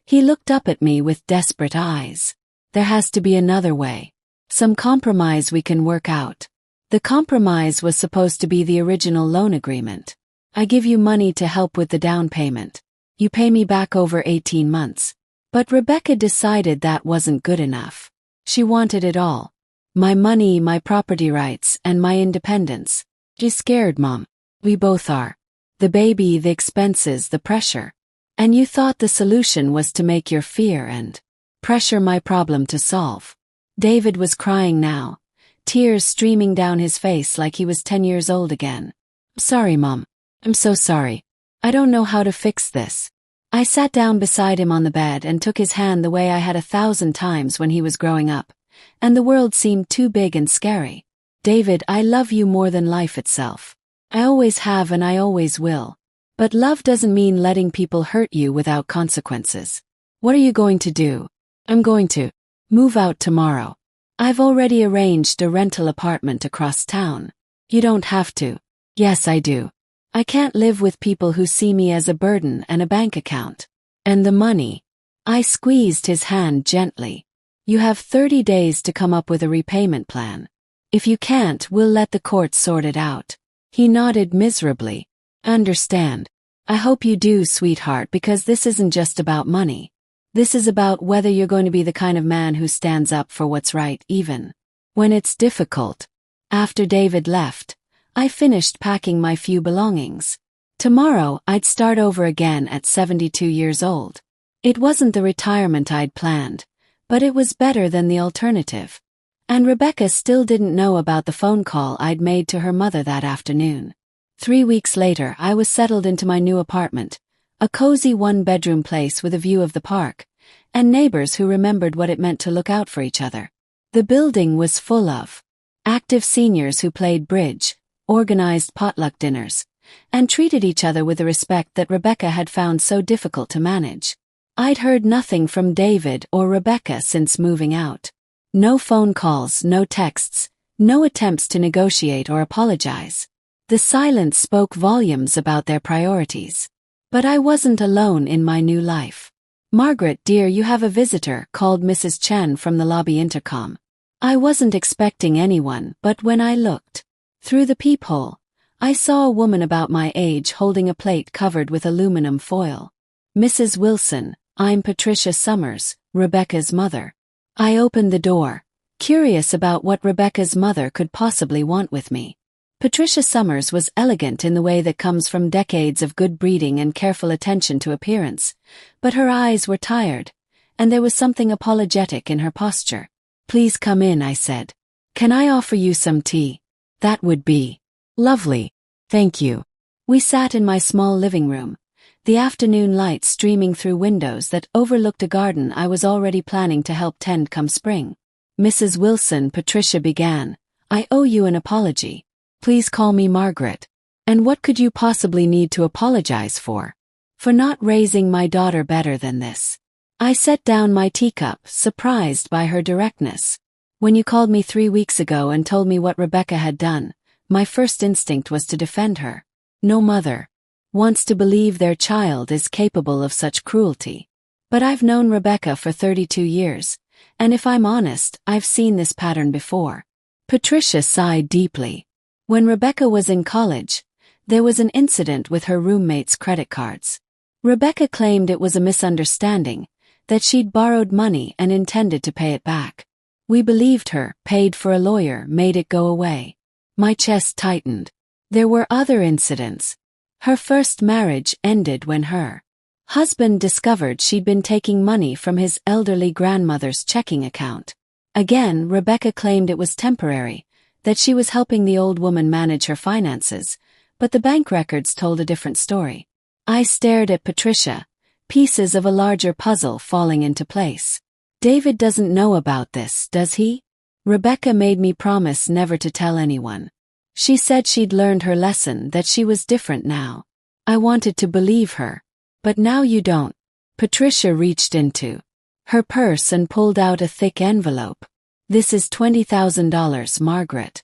He looked up at me with desperate eyes. There has to be another way. Some compromise we can work out. The compromise was supposed to be the original loan agreement. I give you money to help with the down payment. You pay me back over 18 months. But Rebecca decided that wasn't good enough. She wanted it all. My money, my property rights, and my independence. She's scared, Mom. We both are. The baby, the expenses, the pressure. And you thought the solution was to make your fear and pressure my problem to solve. David was crying now, tears streaming down his face like he was 10 years old again. Sorry, Mom. I'm so sorry. I don't know how to fix this. I sat down beside him on the bed and took his hand the way I had 1,000 times when he was growing up, and the world seemed too big and scary. David, I love you more than life itself. I always have and I always will. But love doesn't mean letting people hurt you without consequences. What are you going to do? I'm going to move out tomorrow. I've already arranged a rental apartment across town. You don't have to. Yes, I do. I can't live with people who see me as a burden and a bank account. And the money. I squeezed his hand gently. You have 30 days to come up with a repayment plan. If you can't, we'll let the courts sort it out. He nodded miserably. Understand. I hope you do, sweetheart, because this isn't just about money. This is about whether you're going to be the kind of man who stands up for what's right even when it's difficult. After David left, I finished packing my few belongings. Tomorrow, I'd start over again at 72 years old. It wasn't the retirement I'd planned, but it was better than the alternative. And Rebecca still didn't know about the phone call I'd made to her mother that afternoon. 3 weeks later, I was settled into my new apartment, a cozy one-bedroom place with a view of the park, and neighbors who remembered what it meant to look out for each other. The building was full of active seniors who played bridge, organized potluck dinners, and treated each other with the respect that Rebecca had found so difficult to manage. I'd heard nothing from David or Rebecca since moving out. No phone calls, no texts, no attempts to negotiate or apologize. The silence spoke volumes about their priorities. But I wasn't alone in my new life. Margaret, dear, you have a visitor, called Mrs. Chen from the lobby intercom. I wasn't expecting anyone, but when I looked through the peephole, I saw a woman about my age holding a plate covered with aluminum foil. Mrs. Wilson, I'm Patricia Summers, Rebecca's mother. I opened the door, curious about what Rebecca's mother could possibly want with me. Patricia Summers was elegant in the way that comes from decades of good breeding and careful attention to appearance, but her eyes were tired, and there was something apologetic in her posture. Please come in, I said. Can I offer you some tea? That would be lovely. Thank you. We sat in my small living room, the afternoon light streaming through windows that overlooked a garden I was already planning to help tend come spring. Mrs. Wilson, Patricia began, I owe you an apology. Please call me Margaret. And what could you possibly need to apologize for? For not raising my daughter better than this. I set down my teacup, surprised by her directness. When you called me 3 weeks ago and told me what Rebecca had done, my first instinct was to defend her. No mother wants to believe their child is capable of such cruelty. But I've known Rebecca for 32 years, and if I'm honest, I've seen this pattern before. Patricia sighed deeply. When Rebecca was in college, there was an incident with her roommate's credit cards. Rebecca claimed it was a misunderstanding, that she'd borrowed money and intended to pay it back. We believed her, paid for a lawyer, made it go away. My chest tightened. There were other incidents. Her first marriage ended when her Husband discovered she'd been taking money from his elderly grandmother's checking account. Again, Rebecca claimed it was temporary, that she was helping the old woman manage her finances, but the bank records told a different story. I stared at Patricia, pieces of a larger puzzle falling into place. David doesn't know about this, does he? Rebecca made me promise never to tell anyone. She said she'd learned her lesson, that she was different now. I wanted to believe her. But now you don't. Patricia reached into her purse and pulled out a thick envelope. This is $20,000, Margaret.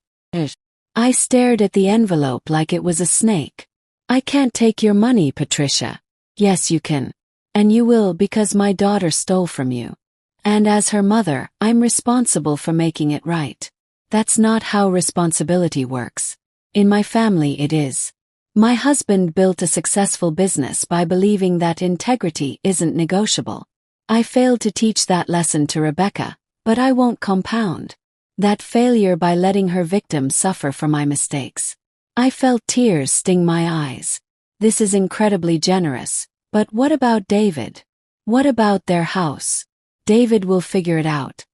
I stared at the envelope like it was a snake. I can't take your money, Patricia. Yes, you can. And you will, because my daughter stole from you. And as her mother, I'm responsible for making it right. That's not how responsibility works. In my family it is. My husband built a successful business by believing that integrity isn't negotiable. I failed to teach that lesson to Rebecca, but I won't compound that failure by letting her victim suffer for my mistakes. I felt tears sting my eyes. This is incredibly generous, but what about David? What about their house? David will figure it out.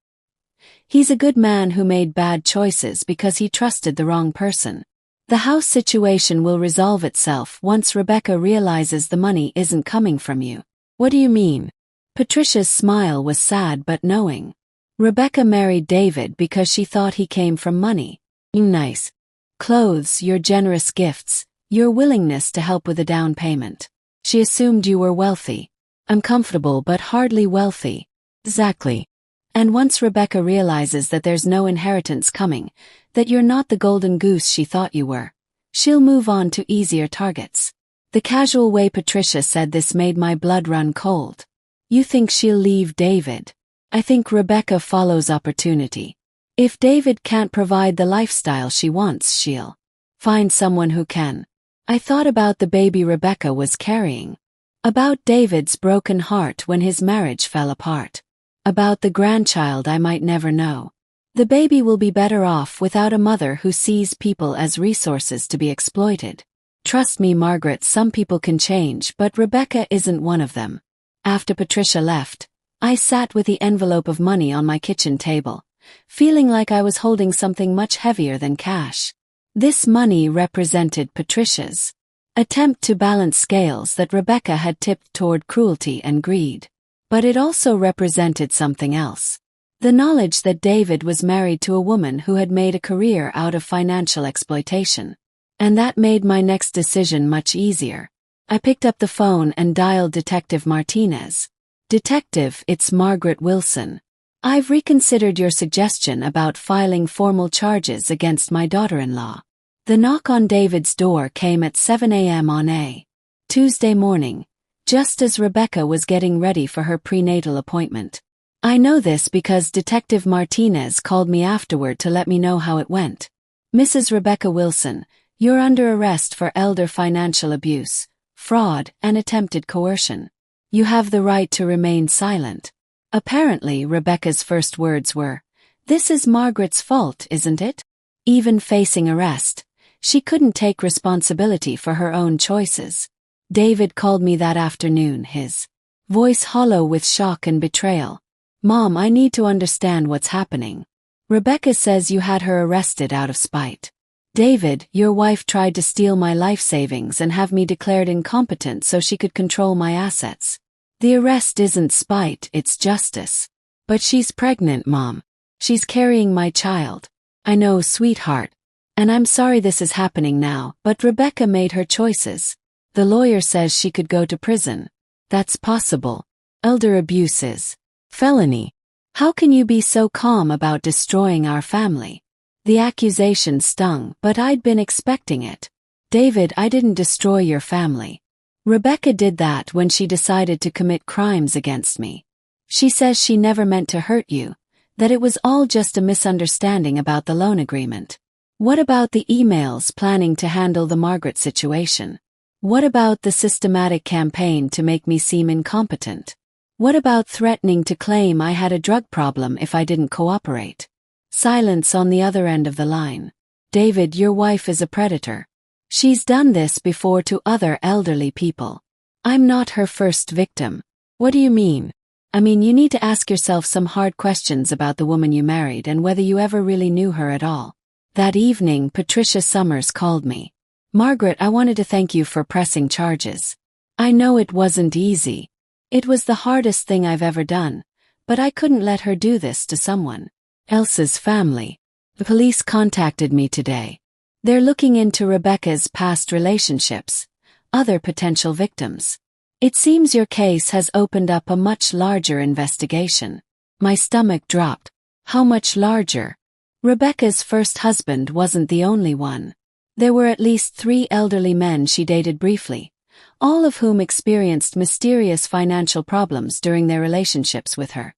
He's a good man who made bad choices because he trusted the wrong person. The house situation will resolve itself once Rebecca realizes the money isn't coming from you. What do you mean? Patricia's smile was sad but knowing. Rebecca married David because she thought he came from money. Nice clothes, your generous gifts, your willingness to help with a down payment. She assumed you were wealthy. I'm comfortable but hardly wealthy. Exactly. And once Rebecca realizes that there's no inheritance coming, that you're not the golden goose she thought you were, she'll move on to easier targets. The casual way Patricia said this made my blood run cold. You think she'll leave David? I think Rebecca follows opportunity. If David can't provide the lifestyle she wants, she'll find someone who can. I thought about the baby Rebecca was carrying. About David's broken heart when his marriage fell apart. About the grandchild I might never know. The baby will be better off without a mother who sees people as resources to be exploited. Trust me, Margaret, some people can change, but Rebecca isn't one of them. After Patricia left, I sat with the envelope of money on my kitchen table, feeling like I was holding something much heavier than cash. This money represented Patricia's attempt to balance scales that Rebecca had tipped toward cruelty and greed. But it also represented something else. The knowledge that David was married to a woman who had made a career out of financial exploitation. And that made my next decision much easier. I picked up the phone and dialed Detective Martinez. Detective, it's Margaret Wilson. I've reconsidered your suggestion about filing formal charges against my daughter-in-law. The knock on David's door came at 7 a.m. on a Tuesday morning, just as Rebecca was getting ready for her prenatal appointment. I know this because Detective Martinez called me afterward to let me know how it went. Mrs. Rebecca Wilson, you're under arrest for elder financial abuse, fraud, and attempted coercion. You have the right to remain silent. Apparently, Rebecca's first words were, "This is Margaret's fault, isn't it?" Even facing arrest, she couldn't take responsibility for her own choices. David called me that afternoon, his voice hollow with shock and betrayal. "Mom, I need to understand what's happening. Rebecca says you had her arrested out of spite. David, your wife tried to steal my life savings and have me declared incompetent so she could control my assets. The arrest isn't spite, it's justice. But she's pregnant, Mom. She's carrying my child. I know, sweetheart. And I'm sorry this is happening now, but Rebecca made her choices. The lawyer says she could go to prison. That's possible. Elder abuse is felony. How can you be so calm about destroying our family?" The accusation stung, but I'd been expecting it. "David, I didn't destroy your family. Rebecca did that when she decided to commit crimes against me. She says she never meant to hurt you, that it was all just a misunderstanding about the loan agreement. What about the emails planning to handle the Margaret situation? What about the systematic campaign to make me seem incompetent? What about threatening to claim I had a drug problem if I didn't cooperate?" Silence on the other end of the line. "David, your wife is a predator. She's done this before to other elderly people. I'm not her first victim. What do you mean? I mean, you need to ask yourself some hard questions about the woman you married and whether you ever really knew her at all. That evening, Patricia Summers called me. Margaret, I wanted to thank you for pressing charges. I know it wasn't easy. It was the hardest thing I've ever done, but I couldn't let her do this to someone else's family. The police contacted me today. They're looking into Rebecca's past relationships, other potential victims. It seems your case has opened up a much larger investigation. My stomach dropped. How much larger? Rebecca's first husband wasn't the only one. There were at least 3 elderly men she dated briefly, all of whom experienced mysterious financial problems during their relationships with her.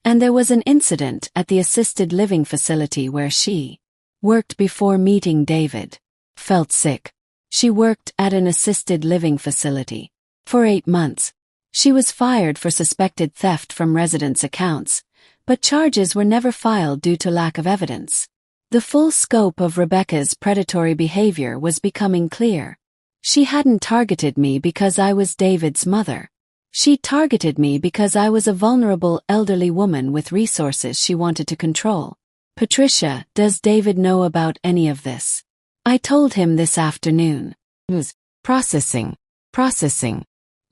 And there was an incident at the assisted living facility where she worked before meeting David. Felt sick. She worked at an assisted living facility for 8 months. She was fired for suspected theft from residents' accounts, but charges were never filed due to lack of evidence. The full scope of Rebecca's predatory behavior was becoming clear. She hadn't targeted me because I was David's mother. She targeted me because I was a vulnerable elderly woman with resources she wanted to control. Patricia, does David know about any of this? I told him this afternoon. Processing.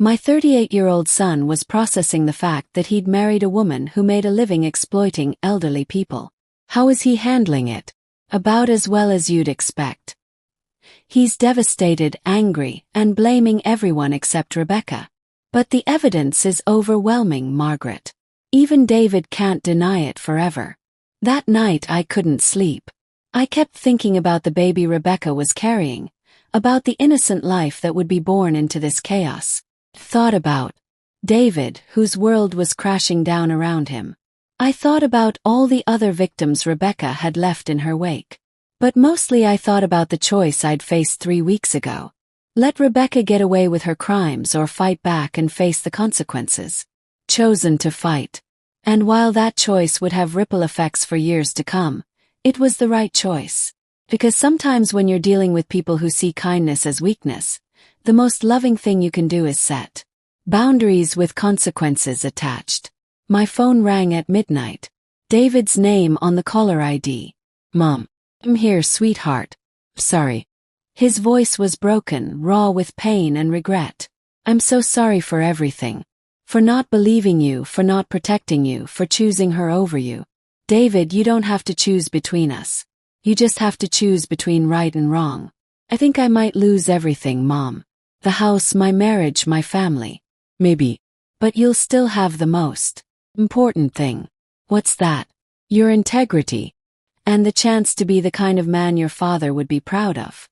My 38-year-old son was processing the fact that he'd married a woman who made a living exploiting elderly people. How is he handling it? About as well as you'd expect. He's devastated, angry, and blaming everyone except Rebecca. But the evidence is overwhelming, Margaret. Even David can't deny it forever. That night I couldn't sleep. I kept thinking about the baby Rebecca was carrying, about the innocent life that would be born into this chaos. Thought about David, whose world was crashing down around him. I thought about all the other victims Rebecca had left in her wake. But mostly I thought about the choice I'd faced 3 weeks ago. Let Rebecca get away with her crimes or fight back and face the consequences. Chosen to fight. And while that choice would have ripple effects for years to come, it was the right choice. Because sometimes when you're dealing with people who see kindness as weakness, the most loving thing you can do is set boundaries with consequences attached. My phone rang at midnight. David's name on the caller ID. Mom. I'm here, sweetheart. Sorry. His voice was broken, raw with pain and regret. I'm so sorry for everything. For not believing you, for not protecting you, for choosing her over you. David, you don't have to choose between us. You just have to choose between right and wrong. I think I might lose everything, Mom. The house, my marriage, my family. Maybe. But you'll still have the most important thing. What's that? Your integrity. And the chance to be the kind of man your father would be proud of.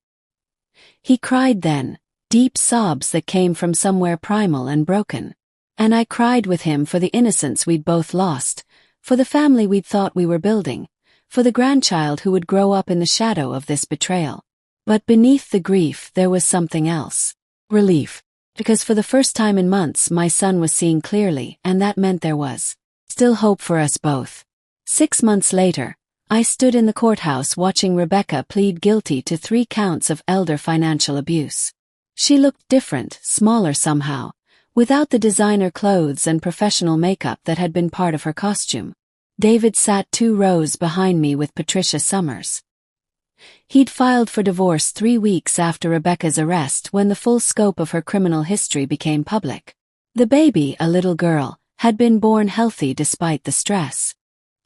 He cried then, deep sobs that came from somewhere primal and broken. And I cried with him for the innocence we'd both lost, for the family we'd thought we were building, for the grandchild who would grow up in the shadow of this betrayal. But beneath the grief there was something else. Relief. Because for the first time in months my son was seeing clearly, and that meant there was still hope for us both. 6 months later, I stood in the courthouse watching Rebecca plead guilty to 3 counts of elder financial abuse. She looked different, smaller somehow, without the designer clothes and professional makeup that had been part of her costume. David sat 2 rows behind me with Patricia Summers. He'd filed for divorce 3 weeks after Rebecca's arrest when the full scope of her criminal history became public. The baby, a little girl, had been born healthy despite the stress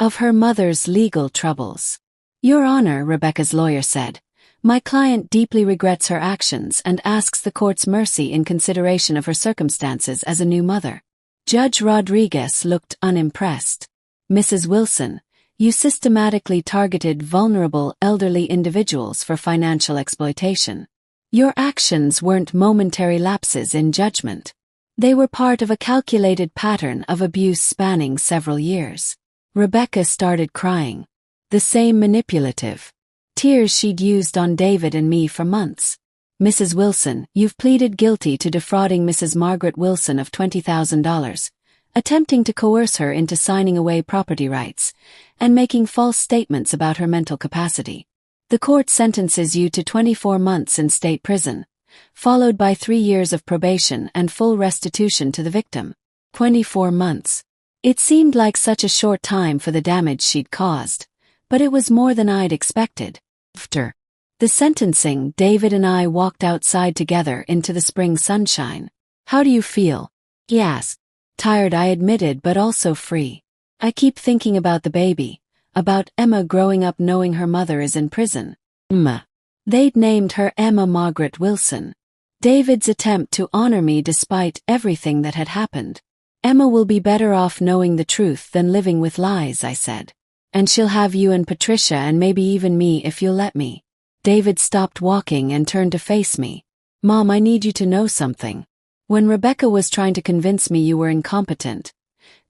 of her mother's legal troubles. Your Honor, Rebecca's lawyer said, my client deeply regrets her actions and asks the court's mercy in consideration of her circumstances as a new mother. Judge Rodriguez looked unimpressed. Mrs. Wilson, you systematically targeted vulnerable elderly individuals for financial exploitation. Your actions weren't momentary lapses in judgment. They were part of a calculated pattern of abuse spanning several years. Rebecca started crying. The same manipulative tears she'd used on David and me for months. Mrs. Wilson, you've pleaded guilty to defrauding Mrs. Margaret Wilson of $20,000, attempting to coerce her into signing away property rights, and making false statements about her mental capacity. The court sentences you to 24 months in state prison, followed by 3 years of probation and full restitution to the victim. 24 months. It seemed like such a short time for the damage she'd caused, but it was more than I'd expected. After the sentencing, David and I walked outside together into the spring sunshine. "How do you feel?" he asked. "Tired," I admitted, "but also free. I keep thinking about the baby, about Emma growing up knowing her mother is in prison." Emma. They'd named her Emma Margaret Wilson. David's attempt to honor me despite everything that had happened. "Emma will be better off knowing the truth than living with lies," I said. "And she'll have you and Patricia and maybe even me if you'll let me." David stopped walking and turned to face me. "Mom, I need you to know something. When Rebecca was trying to convince me you were incompetent,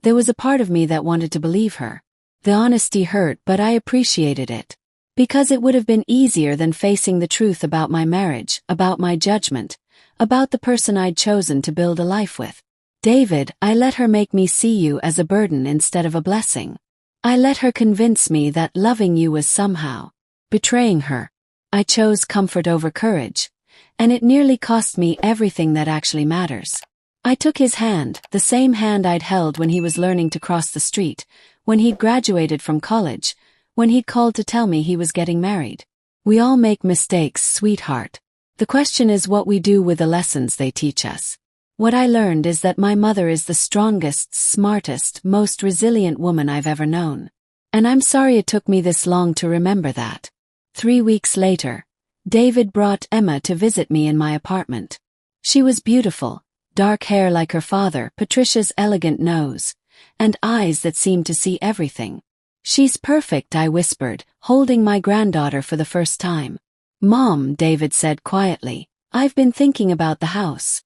there was a part of me that wanted to believe her. The honesty hurt, but I appreciated it. Because it would have been easier than facing the truth about my marriage, about my judgment, about the person I'd chosen to build a life with. David, I let her make me see you as a burden instead of a blessing. I let her convince me that loving you was somehow betraying her. I chose comfort over courage, and it nearly cost me everything that actually matters." I took his hand, the same hand I'd held when he was learning to cross the street, when he'd graduated from college, when he'd called to tell me he was getting married. "We all make mistakes, sweetheart. The question is what we do with the lessons they teach us. What I learned is that my mother is the strongest, smartest, most resilient woman I've ever known. And I'm sorry it took me this long to remember that." 3 weeks later, David brought Emma to visit me in my apartment. She was beautiful, dark hair like her father, Patricia's elegant nose, and eyes that seemed to see everything. "She's perfect," I whispered, holding my granddaughter for the first time. "Mom," David said quietly, "I've been thinking about the house.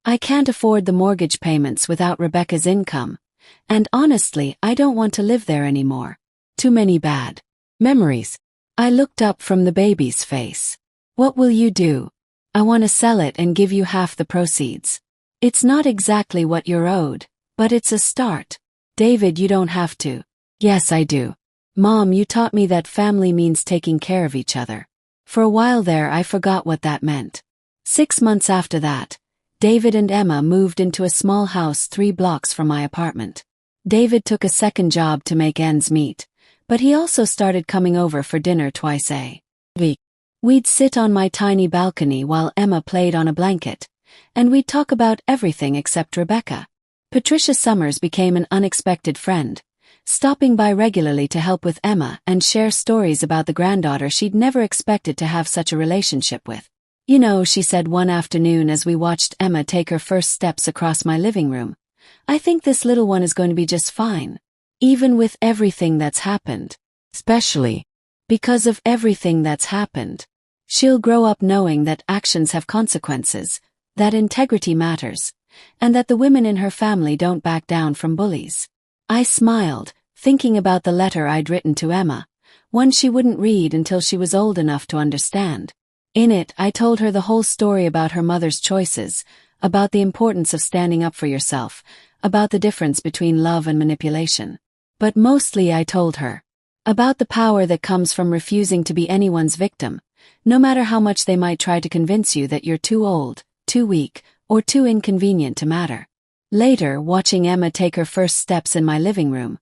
I can't afford the mortgage payments without Rebecca's income, and honestly, I don't want to live there anymore. Too many bad memories." I looked up from the baby's face. "What will you do?" "I want to sell it and give you half the proceeds. It's not exactly what you're owed, but it's a start." "David, you don't have to." "Yes, I do. Mom, you taught me that family means taking care of each other." For a while there, I forgot what that meant. 6 months after that, David and Emma moved into a small house 3 blocks from my apartment. David took a second job to make ends meet, but he also started coming over for dinner twice a week. We'd sit on my tiny balcony while Emma played on a blanket, and we'd talk about everything except Rebecca. Patricia Summers became an unexpected friend, stopping by regularly to help with Emma and share stories about the granddaughter she'd never expected to have such a relationship with. "You know," she said one afternoon as we watched Emma take her first steps across my living room, "I think this little one is going to be just fine. Even with everything that's happened. Especially because of everything that's happened. She'll grow up knowing that actions have consequences, that integrity matters, and that the women in her family don't back down from bullies." I smiled, thinking about the letter I'd written to Emma, one she wouldn't read until she was old enough to understand. In it, I told her the whole story about her mother's choices, about the importance of standing up for yourself, about the difference between love and manipulation. But mostly I told her about the power that comes from refusing to be anyone's victim, no matter how much they might try to convince you that you're too old, too weak, or too inconvenient to matter. Later, watching Emma take her first steps in my living room,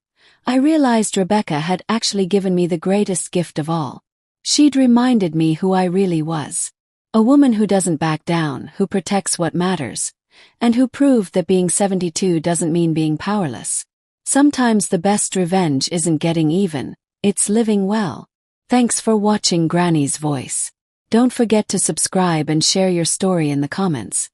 I realized Rebecca had actually given me the greatest gift of all. She'd reminded me who I really was. A woman who doesn't back down, who protects what matters, and who proved that being 72 doesn't mean being powerless. Sometimes the best revenge isn't getting even, it's living well. Thanks for watching Granny's Voice. Don't forget to subscribe and share your story in the comments.